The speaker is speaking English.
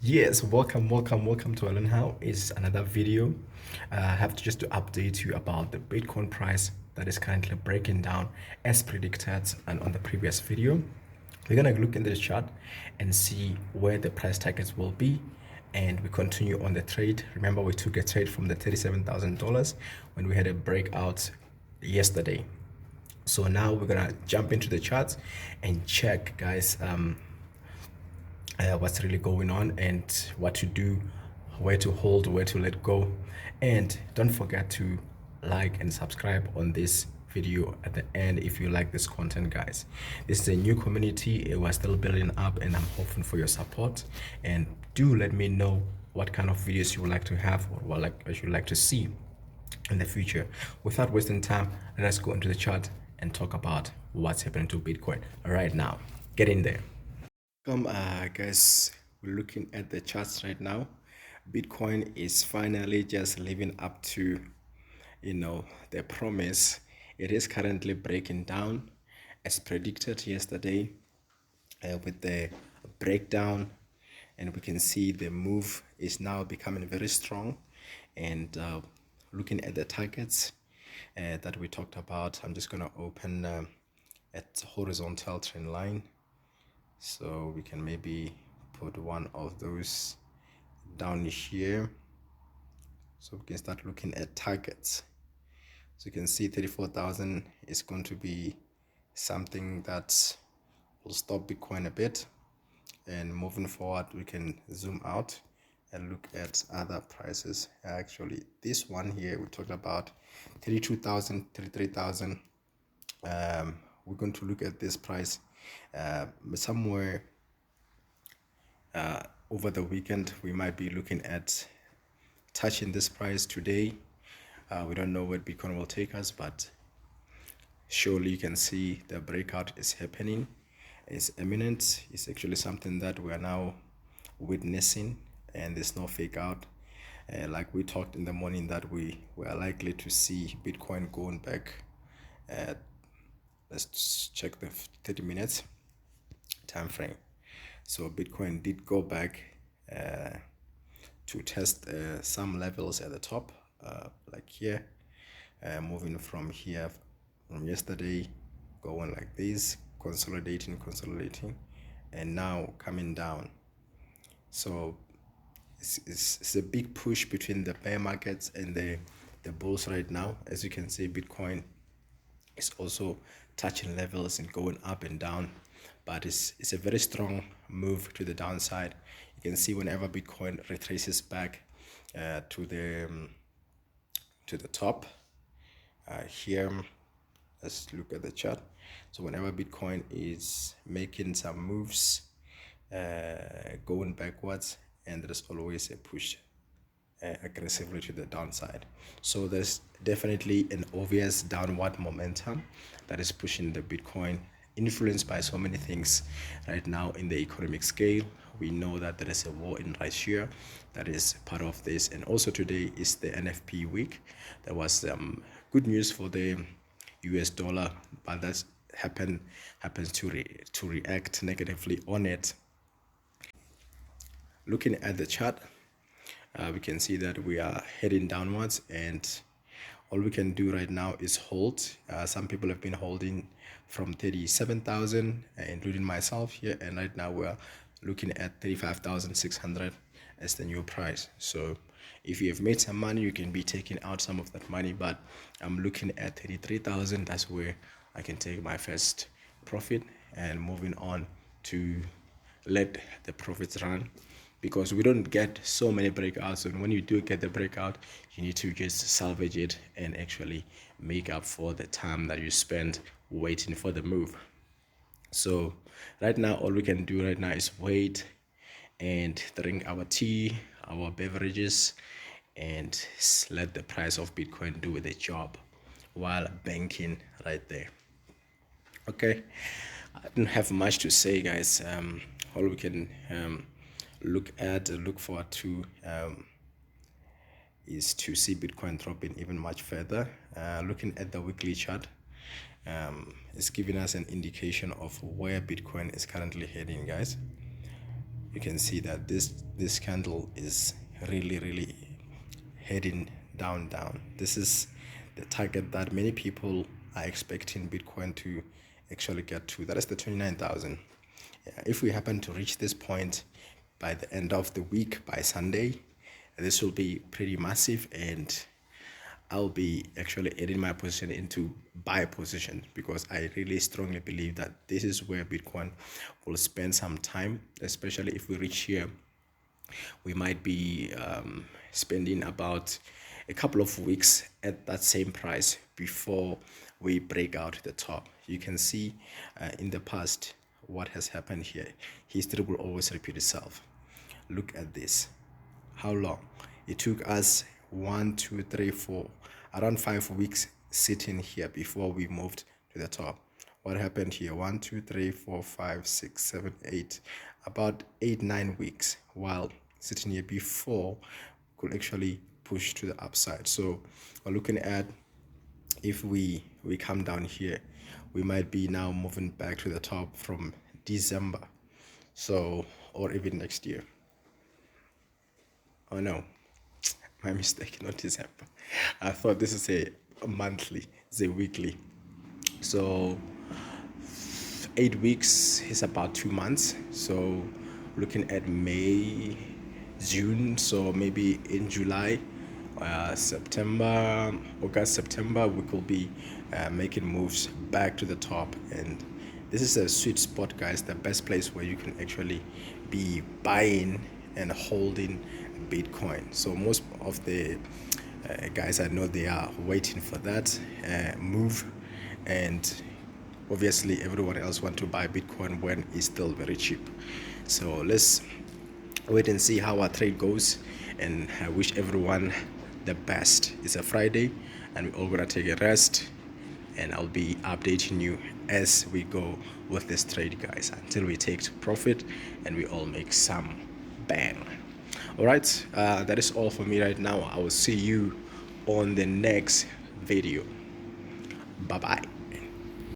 Yes, welcome to ilearnhow. It's another video. I have to update you about the Bitcoin price that is currently breaking down as predicted and on the previous video. We're gonna look in the chart and see where the price targets will be, and we continue on the trade. Remember, we took a trade from the $37,000 when we had a breakout yesterday. So now we're gonna jump into the charts and check, guys. What's really going on and what to do, where to hold, where to let go. And don't forget to like and subscribe on this video at the end if you like this content, guys. This is a new community. We're still building up and I'm hoping for your support. And do let me know what kind of videos you would like to have or what you'd like to see in the future. Without wasting time, let's go into the chart and talk about what's happening to Bitcoin right now. Get in there. Guys, we're looking at the charts right now. Bitcoin is finally just living up to, the promise. It is currently breaking down as predicted yesterday with the breakdown, and we can see the move is now becoming very strong. And looking at the targets that we talked about, I'm just going to open at horizontal trend line. So we can maybe put one of those down here. So we can start looking at targets. So you can see 34,000 is going to be something that will stop Bitcoin a bit. And moving forward, we can zoom out and look at other prices. Actually, this one here, we talked about 32,000, 33,000. We're going to look at this price somewhere over the weekend. We might be looking at touching this price today. We don't know where Bitcoin will take us, but surely you can see the breakout is happening. It's imminent. It's actually something that we are now witnessing, and there's no fake out. Like we talked in the morning that we are likely to see Bitcoin going back. Let's check the 30 minutes time frame. So Bitcoin did go back to test some levels at the top, like here, moving from here from yesterday, going like this, consolidating, and now coming down. So it's a big push between the bear markets and the bulls right now. As you can see, Bitcoin is also touching levels and going up and down, but it's a very strong move to the downside. You can see whenever Bitcoin retraces back to the top here. Let's look at the chart. So whenever Bitcoin is making some moves going backwards, and there's always a push aggressively to the downside. So there's definitely an obvious downward momentum that is pushing the Bitcoin, influenced by so many things right now in the economic scale. We know that there is a war in Russia that is part of this, and also today is the NFP week. There was good news for the US dollar, but that happens to react negatively on it. Looking at the chart, we can see that we are heading downwards, and all we can do right now is hold. Some people have been holding from 37,000, including myself here, and right now we're looking at 35,600 as the new price. So if you have made some money, you can be taking out some of that money, but I'm looking at 33,000. That's where I can take my first profit, and moving on to let the profits run, because we don't get so many breakouts, and when you do get the breakout, you need to just salvage it and actually make up for the time that you spend waiting for the move. So right now, all we can do right now is wait and drink our tea, our beverages, and let the price of Bitcoin do the job while banking right there. Okay, I don't have much to say, guys. All we can look forward to is to see Bitcoin dropping even much further. Looking at the weekly chart, it's giving us an indication of where Bitcoin is currently heading, guys. you can see that this candle is really heading down. This is the target that many people are expecting Bitcoin to actually get to. That is the 29,000. If we happen to reach this point by the end of the week, by Sunday, this will be pretty massive, and I'll be actually adding my position into buy position, because I really strongly believe that this is where Bitcoin will spend some time, especially if we reach here. We might be spending about a couple of weeks at that same price before we break out the top. You can see in the past what has happened here. History will always repeat itself. Look at this. How long it took us? 1, 2, 3, 4, around 5 weeks sitting here before we moved to the top. What happened here? 1, 2, 3, 4, 5, 6, 7, 8, about 8, 9 weeks while sitting here before we could actually push to the upside. So we're looking at, if we come down here, we might be now moving back to the top from December, so, or even next year. Oh no, my mistake, not December. I thought this is a monthly, it's a weekly. So 8 weeks is about 2 months. So looking at May, June, so maybe in July, September, August, September, we could be making moves back to the top. And this is a sweet spot, guys, the best place where you can actually be buying and holding Bitcoin. So most of the guys I know, they are waiting for that move, and obviously everyone else want to buy Bitcoin when it's still very cheap. So let's wait and see how our trade goes, and I wish everyone the best. It's a Friday and we're all gonna take a rest, and I'll be updating you as we go with this trade, guys, until we take profit and we all make some bang. All right, that is all for me right now. I will see you on the next video. Bye bye.